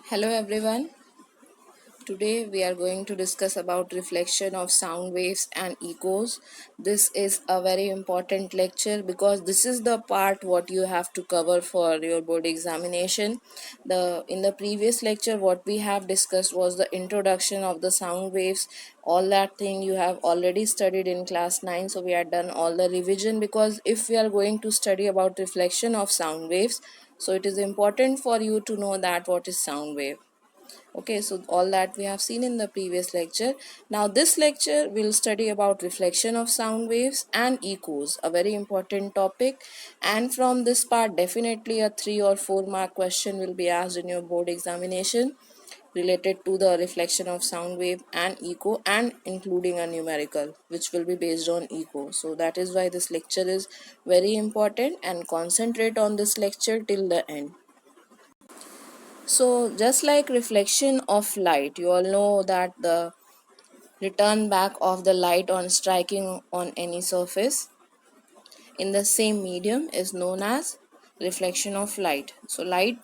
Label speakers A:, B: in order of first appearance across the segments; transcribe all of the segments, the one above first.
A: Hello everyone. Today we are going to discuss about reflection of sound waves and echoes. This is a very important lecture because this is the part what you have to cover for your board examination. In the previous lecture what we have discussed was the introduction of the sound waves. All that thing you have already studied in class 9, so we are done all the revision, because if we are going to study about reflection of sound waves, so it is important for you to know that what is sound wave. Okay, so all that we have seen in the previous lecture. Now this lecture will study about reflection of sound waves and echoes, a very important topic. And from this part definitely a 3 or 4 mark question will be asked in your board examination related to the reflection of sound wave and echo, and including a numerical which will be based on echo. So that is why this lecture is very important, and concentrate on this lecture till the end. So, just like reflection of light, you all know that the return back of the light on striking on any surface in the same medium is known as reflection of light. So, light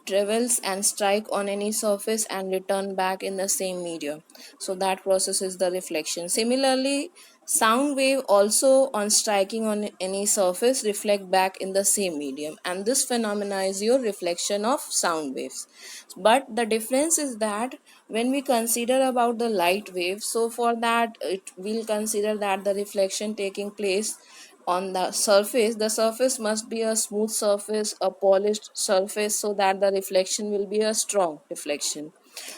A: travels and strike on any surface and return back in the same medium, so that process is the reflection. Similarly, sound wave also on striking on any surface reflect back in the same medium, and this phenomena is your reflection of sound waves. But the difference is that when we consider about the light wave, so for that it will consider that the reflection taking place on the surface must be a smooth surface, a polished surface, so that the reflection will be a strong reflection.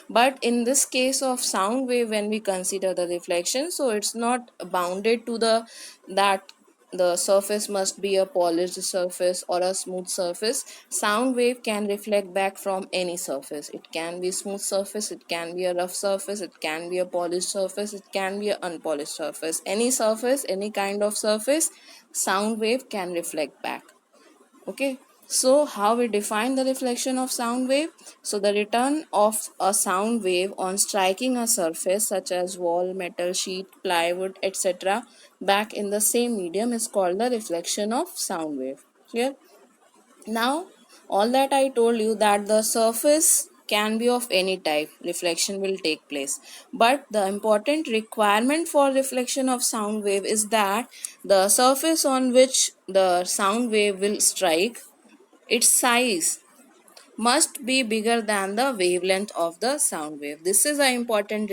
A: But in this case of sound wave, when we consider the reflection, so it's not bounded to the surface must be a polished surface or a smooth surface. Sound wave can reflect back from any surface. It can be smooth surface, it can be a rough surface, it can be a polished surface, it can be an unpolished surface. Any surface, any kind of surface, sound wave can reflect back. Okay, so how we define the reflection of sound wave? So the return of a sound wave on striking a surface such as wall, metal sheet, plywood, etc. back in the same medium is called the reflection of sound wave. Clear? Now, all that I told you, that the surface can be of any type, reflection will take place. But the important requirement for reflection of sound wave is that the surface on which the sound wave will strike, its size must be bigger than the wavelength of the sound wave. This is an important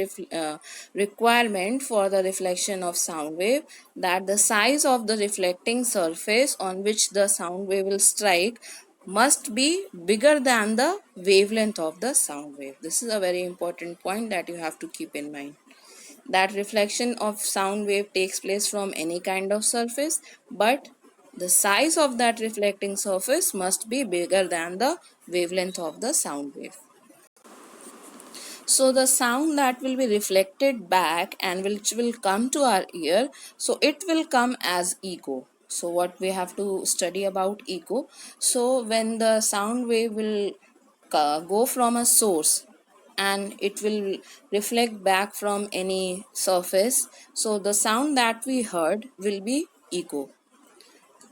A: requirement for the reflection of sound wave, that the size of the reflecting surface on which the sound wave will strike must be bigger than the wavelength of the sound wave. This is a very important point that you have to keep in mind, that reflection of sound wave takes place from any kind of surface, but the size of that reflecting surface must be bigger than the wavelength of the sound wave. So the sound that will be reflected back and which will come to our ear, so it will come as echo. So what we have to study about echo? So when the sound wave will go from a source and it will reflect back from any surface, so the sound that we heard will be echo.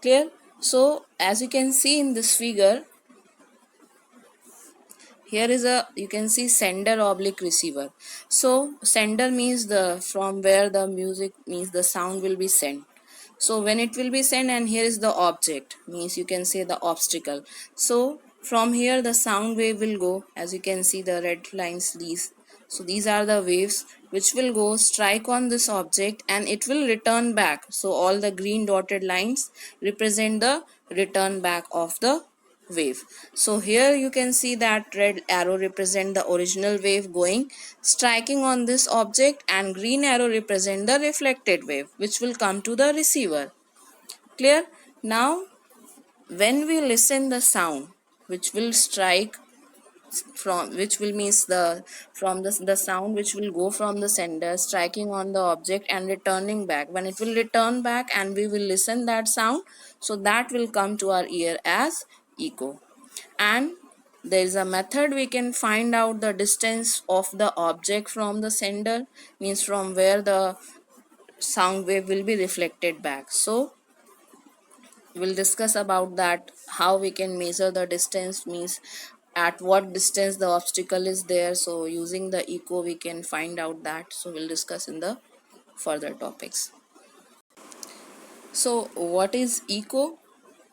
A: Clear? So as you can see in this figure, here is a, you can see sender oblique receiver. So sender means the from where the music means the sound will be sent. So when it will be sent, and here is the object, means you can say the obstacle. So from here the sound wave will go, as you can see the red lines, these. So these are the waves which will go strike on this object and it will return back. So all the green dotted lines represent the return back of the wave. So here you can see that red arrow represent the original wave going striking on this object, and green arrow represent the reflected wave which will come to the receiver. Clear? Now when we listen the sound which will strike from, which will means the from the sound which will go from the sender striking on the object and returning back, when it will return back and we will listen that sound, so that will come to our ear as echo. And there is a method we can find out the distance of the object from the sender, means from where the sound wave will be reflected back. So we'll discuss about that, how we can measure the distance, means at what distance the obstacle is there. So using the echo we can find out that. So we'll discuss in the further topics. So what is echo?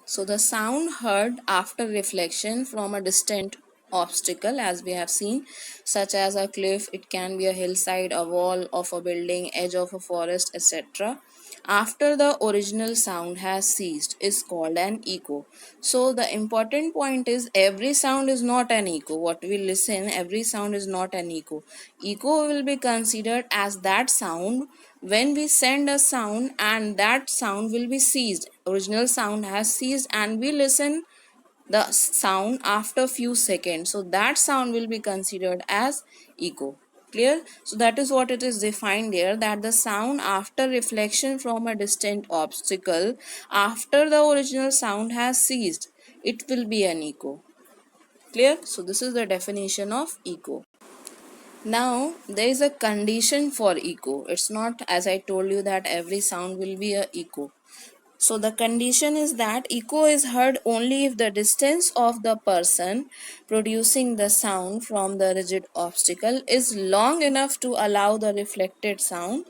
A: So the sound heard after reflection from a distant obstacle, as we have seen, such as a cliff, it can be a hillside, a wall of a building, edge of a forest, etc. After the original sound has ceased is called an echo. So the important point is every sound is not an echo. What we listen, every sound is not an echo. Echo will be considered as that sound when we send a sound and that sound will be ceased, original sound has ceased, and we listen the sound after few seconds, so that sound will be considered as echo. Clear? So that is what it is defined here, that the sound after reflection from a distant obstacle, after the original sound has ceased, it will be an echo. Clear? So this is the definition of echo. Now there is a condition for echo. It's not, as I told you, that every sound will be a echo. So the condition is that echo is heard only if the distance of the person producing the sound from the rigid obstacle is long enough to allow the reflected sound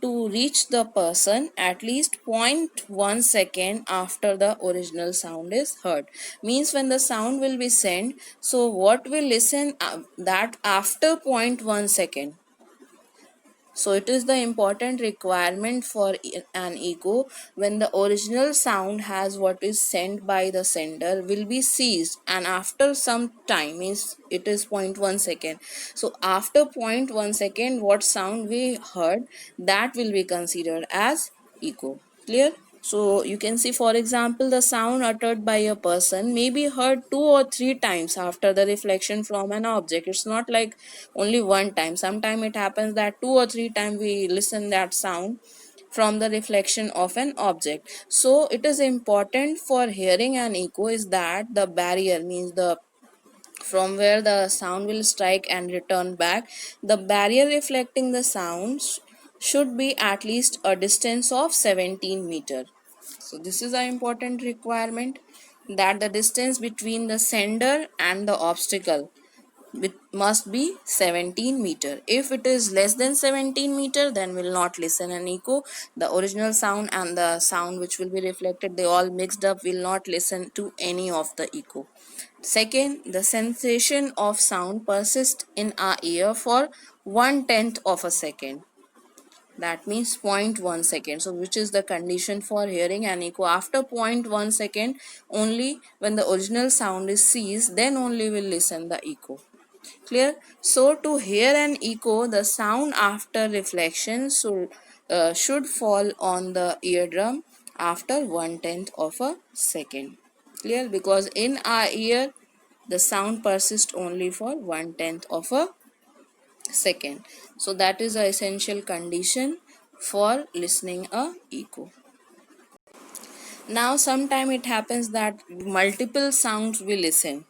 A: to reach the person at least 0.1 second after the original sound is heard. Means when the sound will be sent, so what will listen that after 0.1 second. So it is the important requirement for an echo when the original sound has what is sent by the sender will be ceased, and after some time, means it is 0.1 second. So after 0.1 second what sound we heard, that will be considered as echo. Clear? So you can see, for example, the sound uttered by a person may be heard 2 or 3 times after the reflection from an object. It's not like only one time. Sometimes it happens that 2 or 3 times we listen that sound from the reflection of an object. So it is important for hearing an echo is that the barrier, means the from where the sound will strike and return back, the barrier reflecting the sounds should be at least a distance of 17 meter. So this is an important requirement, that the distance between the sender and the obstacle must be 17 meter. If it is less than 17 meter, then will not listen an echo. The original sound and the sound which will be reflected, they all mixed up, will not listen to any of the echo. Second, the sensation of sound persists in our ear for 1/10 of a second. That means zero point 0.1 second. So which is the condition for hearing an echo? After 0.1 second only, when the original sound is ceased, then only will listen the echo. Clear? So to hear an echo, the sound after reflection should fall on the eardrum after 1/10 of a second. Clear? Because in our ear the sound persists only for 1/10 of a second. So that is a essential condition for listening a echo. Now sometime it happens that multiple sounds we listen.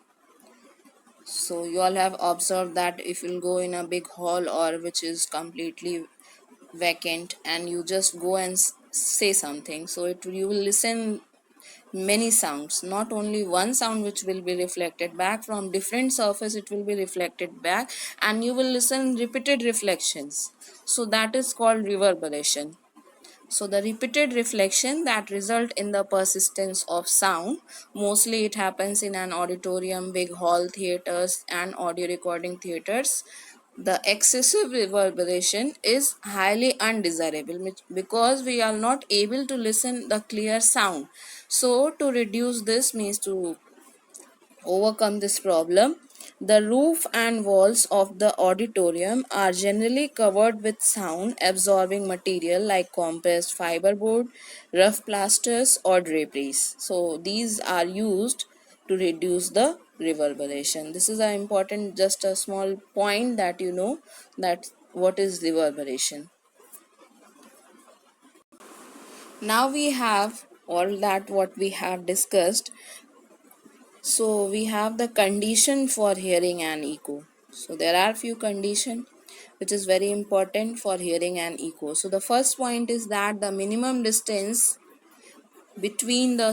A: So you all have observed that if you'll go in a big hall or which is completely vacant and you just go and say something, so you will listen many sounds, not only one sound which will be reflected back from different surface, it will be reflected back, and you will listen repeated reflections. So that is called reverberation. So the repeated reflection that result in the persistence of sound, mostly it happens in an auditorium, big hall theaters and audio recording theaters. The excessive reverberation is highly undesirable because we are not able to listen the clear sound. So to reduce this, means to overcome this problem, the roof and walls of the auditorium are generally covered with sound absorbing material like compressed fiberboard, rough plasters, or draperies. So these are used to reduce the reverberation. This is an important, just a small point that you know that what is reverberation. Now we have all that what we have discussed. So we have the condition for hearing an echo. So there are few condition which is very important for hearing an echo. So the first point is that the minimum distance between the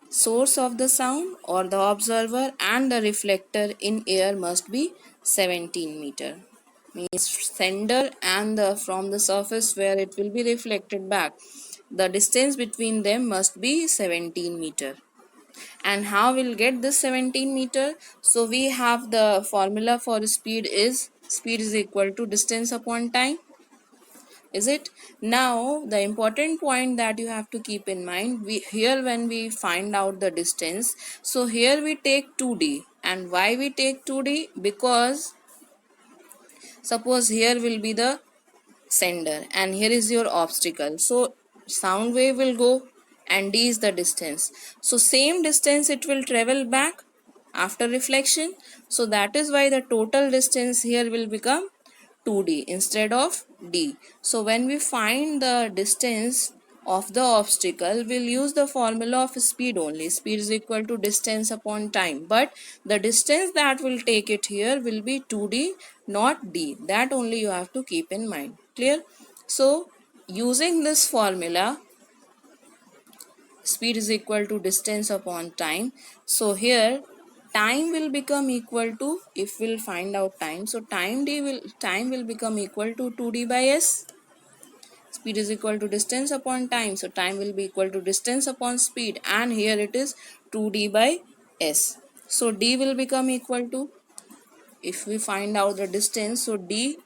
A: source of the sound or the observer and the reflector in air must be 17 meter. Means sender and the from the surface where it will be reflected back, the distance between them must be 17 meter. And how we'll get this 17 meter? So we have the formula for speed is equal to distance upon time, is it? Now the important point that you have to keep in mind, we here when we find out the distance, so here we take 2d. And why we take 2d? Because suppose here will be the sender and here is your obstacle, so sound wave will go and d is the distance, so same distance it will travel back after reflection, so that is why the total distance here will become 2d instead of d. So when we find the distance of the obstacle, we'll use the formula of speed only. Speed is equal to distance upon time. But the distance that will take it here will be 2d, not d. That only you have to keep in mind. Clear? So using this formula, speed is equal to distance upon time. So here time will become equal to, if we'll find out time, so time will become equal to 2d by s. Speed is equal to distance upon time, so time will be equal to distance upon speed, and here it is 2d by s. So d will become equal to, if we find out the distance, so d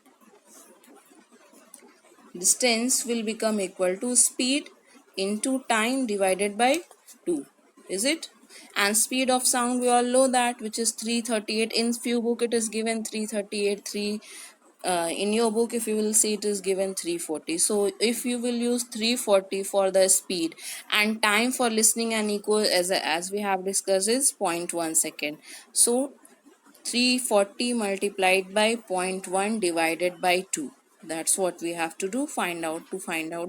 A: distance will become equal to speed into time divided by 2, is it? And speed of sound we all know that, which is 338. In few book it is given 338, 3 in your book if you will see it is given 340. So if you will use 340 for the speed, and time for listening and echo as we have discussed is zero point 0.1 second, so 340 multiplied by zero point 0.1 divided by 2, that's what we have to do, find out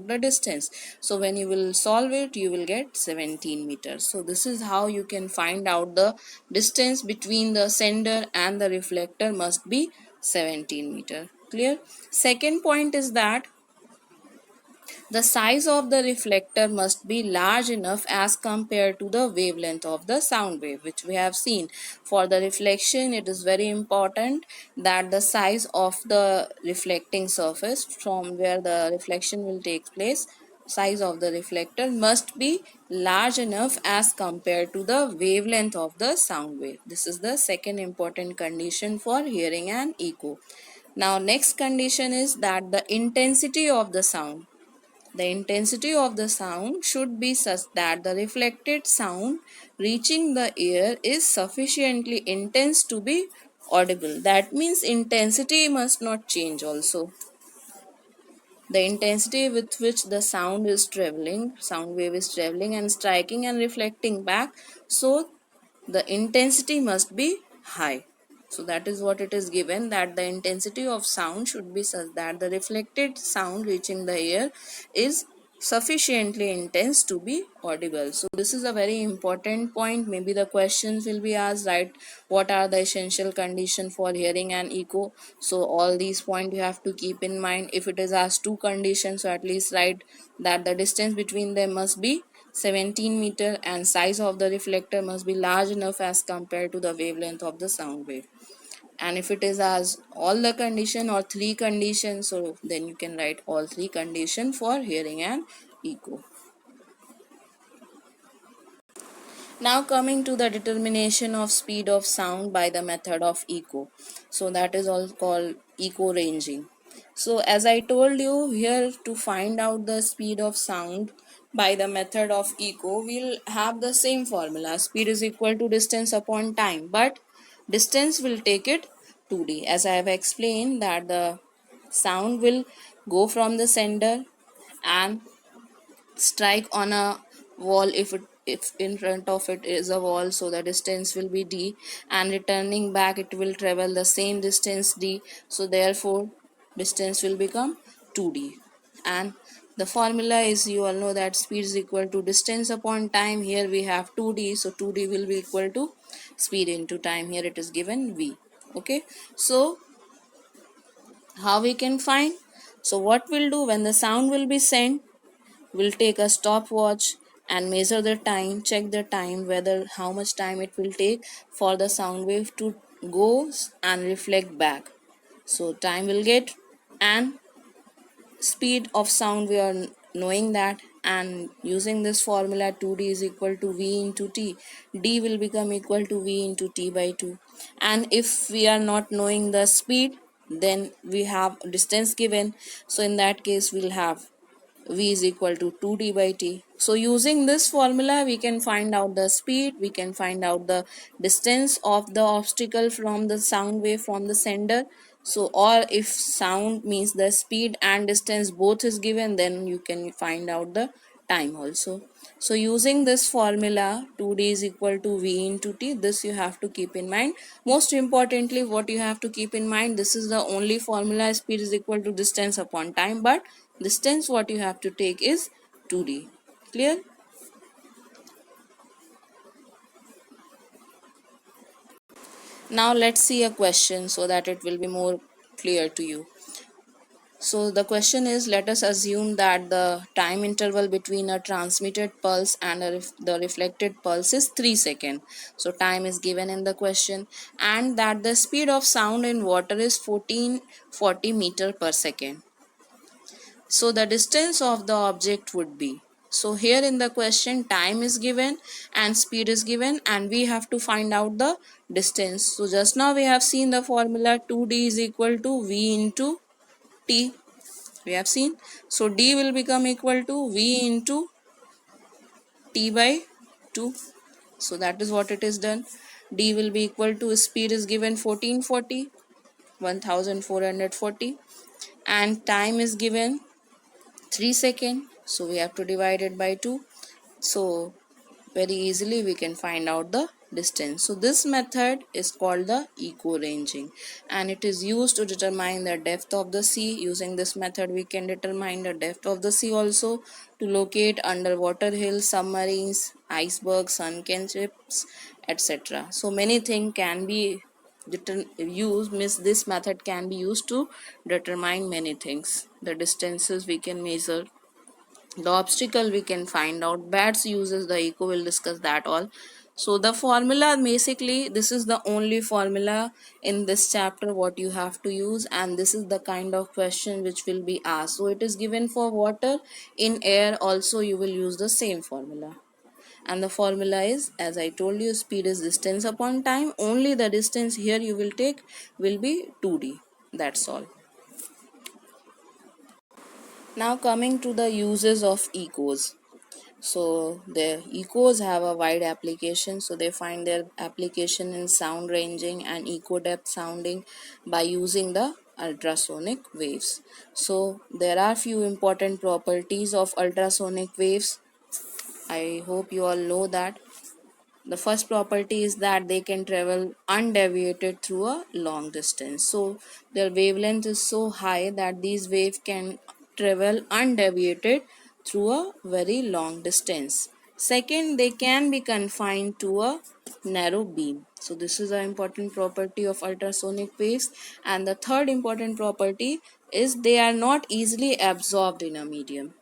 A: the distance. So when you will solve it, you will get 17 meters. So this is how you can find out the distance between the sender and the reflector must be 17 meter. Clear? Second point is that the size of the reflector must be large enough as compared to the wavelength of the sound wave, which we have seen. For the reflection, it is very important that the size of the reflecting surface from where the reflection will take place, size of the reflector must be large enough as compared to the wavelength of the sound wave. This is the second important condition for hearing and echo. Now next condition is that the intensity of the sound, the intensity of the sound should be such that the reflected sound reaching the ear is sufficiently intense to be audible. That means intensity must not change also. The intensity with which the sound is traveling, sound wave is traveling and striking and reflecting back, so the intensity must be high. So that is what it is given, that the intensity of sound should be such that the reflected sound reaching the ear is sufficiently intense to be audible. So this is a very important point. Maybe the questions will be asked, right? What are the essential conditions for hearing and echo? So all these points you have to keep in mind. If it is asked two conditions, so at least write that the distance between them must be 17 meter and size of the reflector must be large enough as compared to the wavelength of the sound wave. And if it is as all the condition or three conditions, so then you can write all three condition for hearing and echo. Now coming to the determination of speed of sound by the method of echo, so that is all called echo ranging. So as I told you here, to find out the speed of sound by the method of echo, we'll have the same formula. Speed is equal to distance upon time, but distance will take it 2d. As I have explained that the sound will go from the sender and strike on a wall, if in front of it is a wall, so the distance will be d, and returning back it will travel the same distance d, so therefore distance will become 2d. And the formula is, you all know that speed is equal to distance upon time. Here we have 2d, so 2d will be equal to speed into time. Here it is given v. Okay, so how we can find? So what we'll do, when the sound will be sent, we'll take a stopwatch and measure the time, check the time, whether how much time it will take for the sound wave to go and reflect back. So time will get, and speed of sound we are knowing that, and using this formula 2d is equal to v into t, d will become equal to v into t by 2. And if we are not knowing the speed, then we have distance given, so in that case we'll have v is equal to 2d by t. So using this formula we can find out the speed, we can find out the distance of the obstacle from the sound wave from the sender. So or if sound means the speed and distance both is given, then you can find out the time also. So using this formula 2d is equal to v into t, this you have to keep in mind. Most importantly, what you have to keep in mind, this is the only formula, speed is equal to distance upon time, but distance what you have to take is 2d. Clear? Now let's see a question so that it will be more clear to you. So the question is, let us assume that the time interval between a transmitted pulse and the reflected pulse is 3 seconds. So time is given in the question, and that the speed of sound in water is 1440 meter per second. So the distance of the object would be. So here in the question time is given and speed is given, and we have to find out the distance. So just now we have seen the formula 2d is equal to v into t. We have seen. So d will become equal to v into t by 2. So that is what it is done. D will be equal to, speed is given 1440, 1440, and time is given 3 seconds. So we have to divide it by 2. So very easily we can find out the distance. So this method is called the echo ranging, and it is used to determine the depth of the sea. Using this method we can determine the depth of the sea also, to locate underwater hills, submarines, icebergs, sunken ships, etc. So many things can be used, means this method can be used to determine many things. The distances we can measure, the obstacle we can find out, bats uses the echo, will discuss that all. So the formula, basically this is the only formula in this chapter what you have to use, and this is the kind of question which will be asked. So it is given for water, in air also you will use the same formula, and the formula is, as I told you, speed is distance upon time, only the distance here you will take will be 2d. That's all. Now coming to the uses of echoes. So the echoes have a wide application. So they find their application in sound ranging and echo depth sounding by using the ultrasonic waves. So there are few important properties of ultrasonic waves. I hope you all know that. The first property is that they can travel undeviated through a long distance. So their wavelength is so high that these waves can travel undeviated through a very long distance. Second, they can be confined to a narrow beam. So this is an important property of ultrasonic waves. And the third important property is they are not easily absorbed in a medium,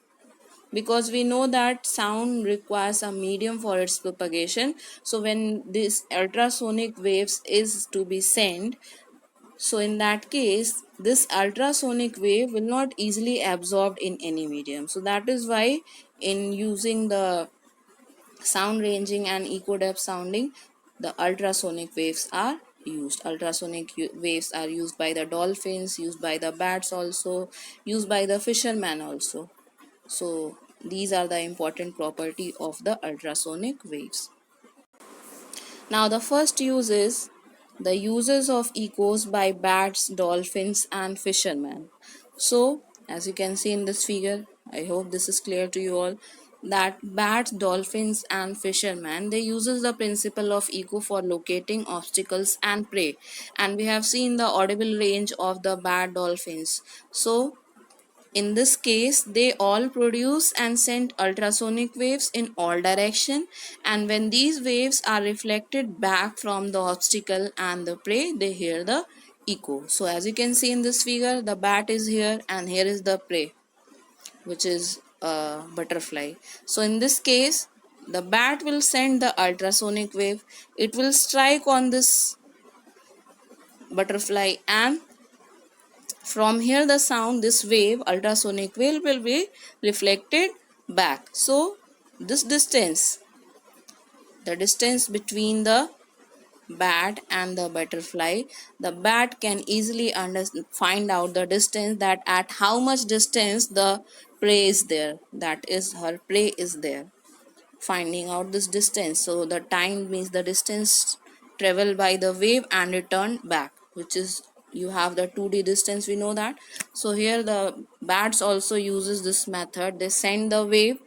A: because we know that sound requires a medium for its propagation. So when this ultrasonic waves is to be sent, so in that case this ultrasonic wave will not easily absorbed in any medium. So that is why in using the sound ranging and echo depth sounding, the ultrasonic waves are used. Ultrasonic waves are used by the dolphins, used by the bats also, used by the fishermen also. So these are the important property of the ultrasonic waves. Now the first use is the uses of echoes by bats, dolphins and fishermen. So as you can see in this figure, I hope this is clear to you all, that bats, dolphins and fishermen, they uses the principle of echo for locating obstacles and prey, and we have seen the audible range of the bat, dolphins. So in this case, they all produce and send ultrasonic waves in all direction, and when these waves are reflected back from the obstacle and the prey, they hear the echo. So as you can see in this figure, the bat is here and here is the prey, which is a butterfly. So in this case, The bat will send the ultrasonic wave. It will strike on this butterfly, and from here the sound, this wave, ultrasonic wave, will be reflected back. So this distance, the distance between the bat and the butterfly, the bat can easily find out the distance, that at how much distance the prey is there, that is her prey is there, finding out this distance. So the time means the distance traveled by the wave and returned back, which is, you have the 2D distance, we know that. So here the bats also uses this method. They send the wave,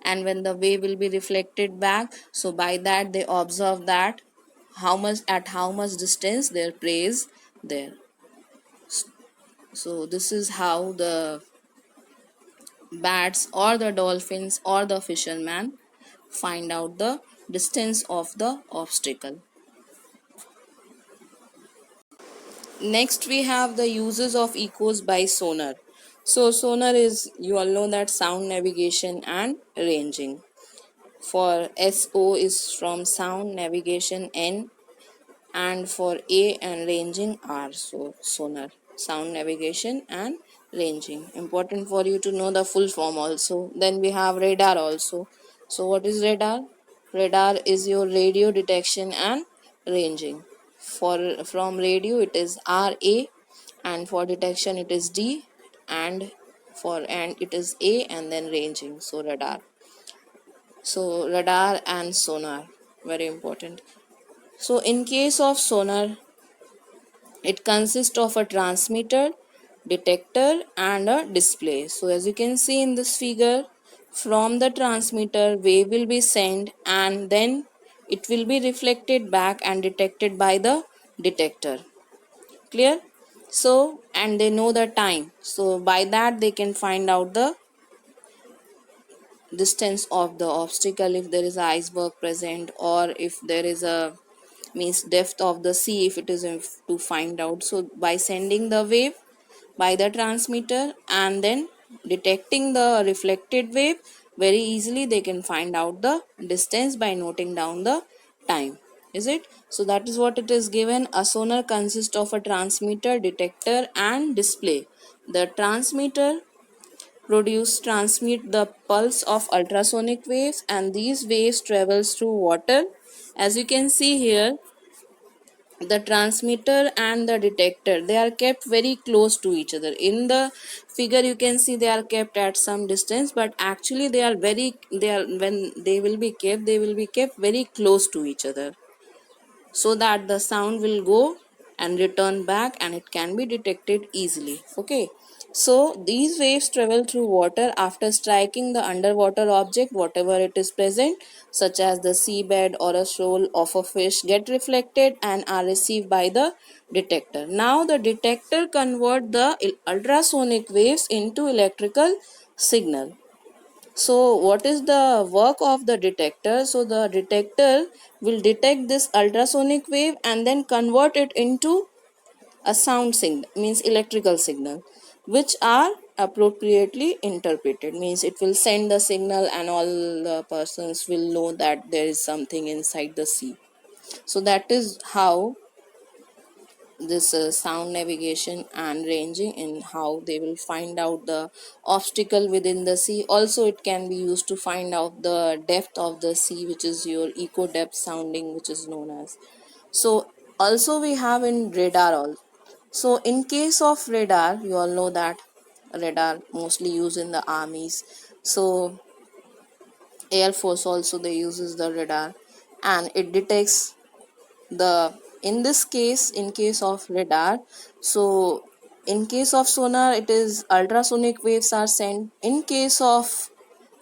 A: and when the wave will be reflected back, so by that they observe that how much distance their prey is there. So this is how the bats or the dolphins or the fisherman find out the distance of the obstacle. Next we have the uses of echoes by sonar. So sonar is, you all know that, sound navigation and ranging. For SO is from sound navigation, N, and for A and ranging R. So sonar, sound navigation and ranging. Important for you to know the full form also. Then we have radar also. So what is radar? Radar is your radio detection and ranging. For from radio it is RA, and for detection it is D, and it is A, and then ranging. So radar. So radar and sonar, very important. So in case of sonar, it consists of a transmitter, detector, and a display. So as you can see in this figure, from the transmitter wave will be sent, and then it will be reflected back and detected by the detector. Clear? So, and they know the time. So by that they can find out the distance of the obstacle, if there is an iceberg present, or if there is a, means, depth of the sea, if it is to find out. So by sending the wave by the transmitter and then detecting the reflected wave, very easily they can find out the distance by noting down the time. Is it? So that is what it is given. A sonar consists of a transmitter, detector, and display. The transmitter transmit the pulse of ultrasonic waves, and these waves travels through water. As you can see here, the transmitter and the detector, they are kept very close to each other. In the figure you can see they are kept at some distance, but actually they are, when they will be kept very close to each other, so that the sound will go and return back, and it can be detected easily. Okay, so these waves travel through water after striking the underwater object, whatever it is present, such as the seabed or a shoal of a fish, get reflected and are received by the detector. Now the detector convert the ultrasonic waves into electrical signal. So what is the work of the detector? So the detector will detect this ultrasonic wave and then convert it into a sound signal, means electrical signal, which are appropriately interpreted, means it will send the signal and all the persons will know that there is something inside the sea. So that is how this sound navigation and ranging, in how they will find out the obstacle within the sea. Also it can be used to find out the depth of the sea, which is your echo depth sounding, which is known as. So also we have in radar also. So in case of radar, you all know that radar mostly used in the armies. So air force also they uses the radar, and it detects the, in this case, in case of radar, so in case of sonar it is ultrasonic waves are sent. In case of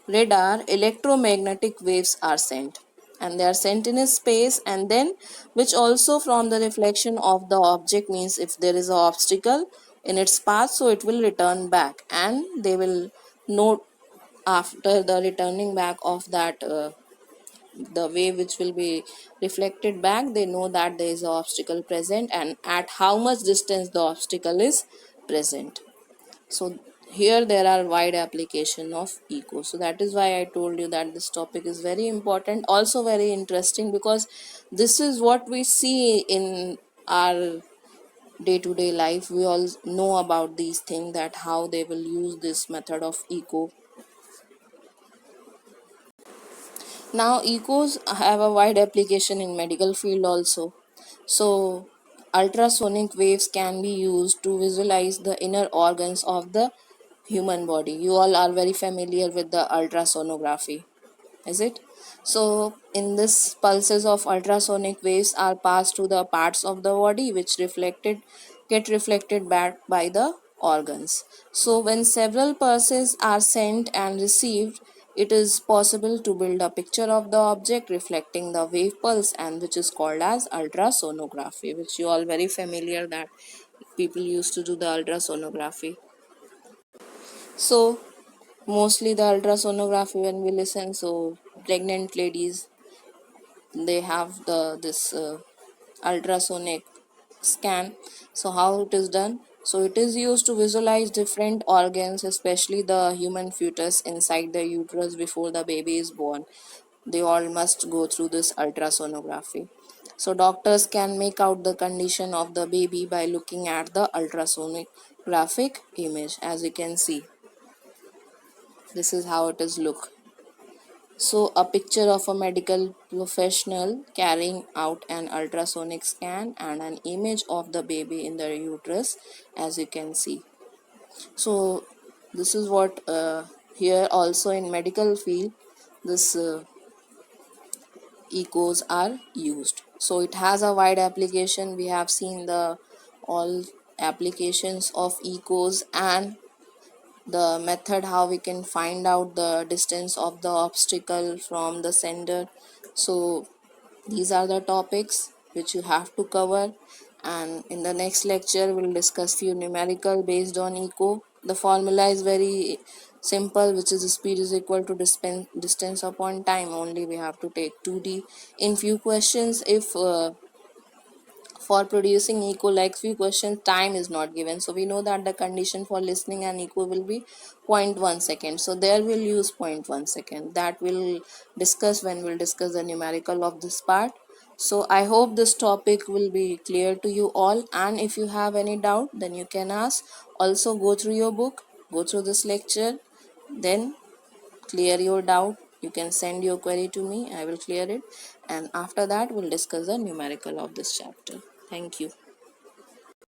A: radar, electromagnetic waves are sent, and they are sent in a space, and then which also from the reflection of the object, means if there is an obstacle in its path, so it will return back, and they will note after the returning back of that the wave which will be reflected back, they know that there is an obstacle present and at how much distance the obstacle is present. So here there are wide application of eco. So that is why I told you that this topic is very important, also very interesting, because this is what we see in our day to day life. We all know about these things, that how they will use this method of eco. Now ecos have a wide application in medical field also. So ultrasonic waves can be used to visualize the inner organs of the human body. You all are very familiar with the ultrasonography, is it? So in this, pulses of ultrasonic waves are passed to the parts of the body which get reflected back by the organs. So when several pulses are sent and received, it is possible to build a picture of the object reflecting the wave pulse, and which is called as ultrasonography, which you all very familiar, that people used to do the ultrasonography. So mostly the ultrasonography, when we listen, so pregnant ladies, they have the this ultrasonic scan. So how it is done? So it is used to visualize different organs, especially the human fetus inside the uterus before the baby is born. They all must go through this ultrasonography. So doctors can make out the condition of the baby by looking at the ultrasonographic image. As you can see, this is how it is look. So, a picture of a medical professional carrying out an ultrasonic scan and an image of the baby in the uterus, as you can see. So, this is what here also in medical field, this ecos are used. So, it has a wide application. We have seen the all applications of ecos and the method how we can find out the distance of the obstacle from the sender. So these are the topics which you have to cover, and in the next lecture we'll discuss few numerical based on eco. The formula is very simple, which is speed is equal to distance upon time. Only we have to take 2d in few questions. If for producing echo, like few questions, time is not given, so we know that the condition for listening and echo will be 0.1 second. So there we'll use 0.1 second. That will discuss when we'll discuss the numerical of this part. So I hope this topic will be clear to you all, and if you have any doubt, then you can ask. Also go through your book, go through this lecture, then clear your doubt. You can send your query to me, I will clear it, and after that we'll discuss the numerical of this chapter. Thank you.